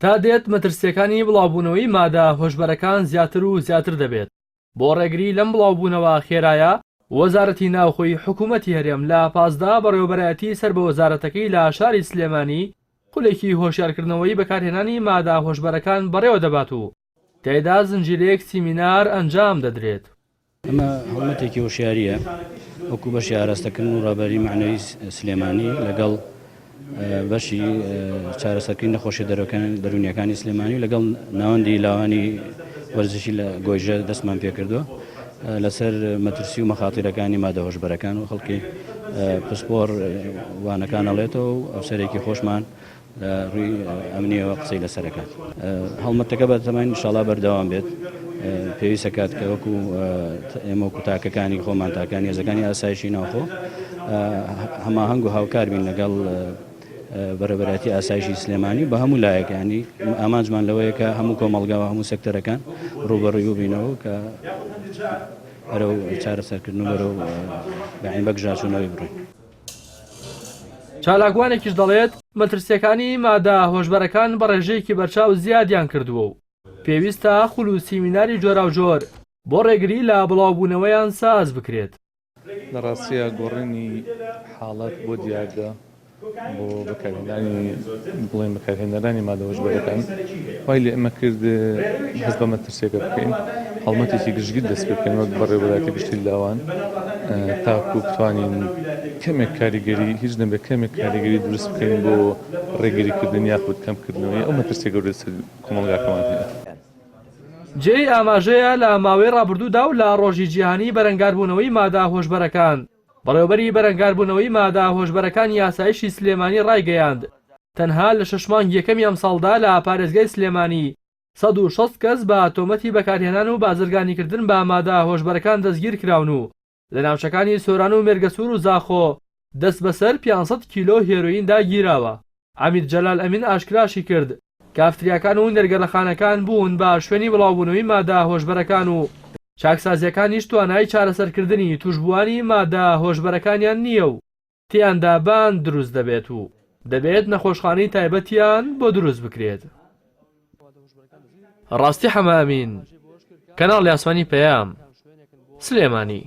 تا دێت مەترسیەکانی بڵاوبوونەوەی مادە هۆشبەرەکان زیاتر و زیاتر دەبێت. بۆ ڕێگری لەم بڵاوبوونەوە خێرایە وەزارەتی ناوخۆی حکوومەتی هەرێم لە 15 بەڕێوەبەرایەتی سەر بە وەزارەتەکەی لە شاری سلێمانی خولێکی هۆشیارکردنەوەی بەکارهێنانی مادە هۆشبەرەکان بەڕێوە دەبات و تێدا زنجیرەیەک سیمینار ئەنجام دەدرێت. ئەمە هەڵمەتێکی هۆشیاریە وەکو بەشی ئاراستەکردن و ڕابەری معنەوی سلێمانی لەگەڵ بەشی چارەسەرکردنی نەخۆشی دەرونیەکانی سلێمانی و لەگەڵ ناوەندی لاوانی وەرزشی لە گۆیژە دەستمان پێکردووە لەسەر مەترسی و مەخاتیرەکانی مادە هۆشبەرەکان و خەڵکی پسپۆر وانەکان ئەڵێتەوە و ئەفسەرێکی خۆشمان ڕووی ئەمنیەوە قسەی لەسەرەکات. هەڵمەتەکە بە تەمەین ئینشاڵڵا بەردەوام بێت. پێویستە کات کە وەکو ئێمە وەکو تاکەکانی خۆمان تاکانی هێزەکانی ئاسایشی ناوخۆ هەماهەنگ و هاوکار بین لەگەڵ بەڕێوەبەرایەتی ئاسایشی سلێمانی بە هەموو لایەکانی ئامانجمان لەوەیە کە هەموو کۆمەڵگاوە هەموو سێکتەرەکان ڕوبەڕووی بینەوە کە ئەرە و چارەسەرکردن و بەرەو بەعین بەگژاچوونەوەی بڕۆین. چالاکوانێکیش دەڵێت مەترسیەکانی مادە هۆشبەرەکان بە ڕێژەیەکی بەرچاو زیادیان کردووە و پێویستە خول و سیمیناری جۆرا و جۆر بۆ ڕێگری لە بڵاوبوونەوەیان ساز بکرێت. لە ڕاستیە گۆڕینی حاڵەت بۆ دیاردا بۆ بەکارهێنانی بڵێن بەکارهێنەرانی مادە هۆشبەرەکان وای لێ ئێمە کرد هەست بە مەترسیەکە بکەین هەڵمەتێکی گشتگیر دەست پێ بکەین وەک بەڕێوەبەرایەتی گشتی لاوان تاکو بتوانین کەمێک کاریگەری هیچ نەبێت کەمێک کاریگەری دروست بکەین بۆ ڕێگریکردن یاخود کەمکردنەوەی ئەو مەترسیە گەورەی سەر کۆمەڵگاکەمان هەیە. جێی ئاماژەیە لە ماوەی ڕابردوودا و لە ڕۆژی جیهانی بەرەنگاربوونەوەی مادە هۆشبەرەکان بەڕێوەبەری بەرەنگاربوونەوەی مادە هۆشبەرەکانی یاسایشی سلێمانی ڕایگەیاند تەنها لە 6 مانگی یەکەمی ئەم ساڵدا لە پارێزگای سلێمانی 160 کەس بە تۆمەتی بەکارهێنان و بازرگانیکردن بە مادە هۆشبەرەکان دەستگیر کراون و لە ناوچەکانی سۆران و مێرگەسوور و زاخۆ دەست بەسەر 500 کیلۆ هێروین داگیراوە. عەمید جەلال ئەمین ئاشکراشی کرد کافتریاکان و نەرگەلەخانەکان بوون بە شوێنی بڵاوبوونەوەی مادە هۆشبەرەکان و چاکسازیەکانیش توانای چارەسەرکردنی توشبووانی مادە هۆشبەرەکانیان نییە و تیاندا بان دروست دەبێت و دەبێت نەخۆشخانەی تایبەتیان بۆ دروست بکرێت. ڕاستی حەمامین کەناڵی ئاسمانی پەیام سلێمانی.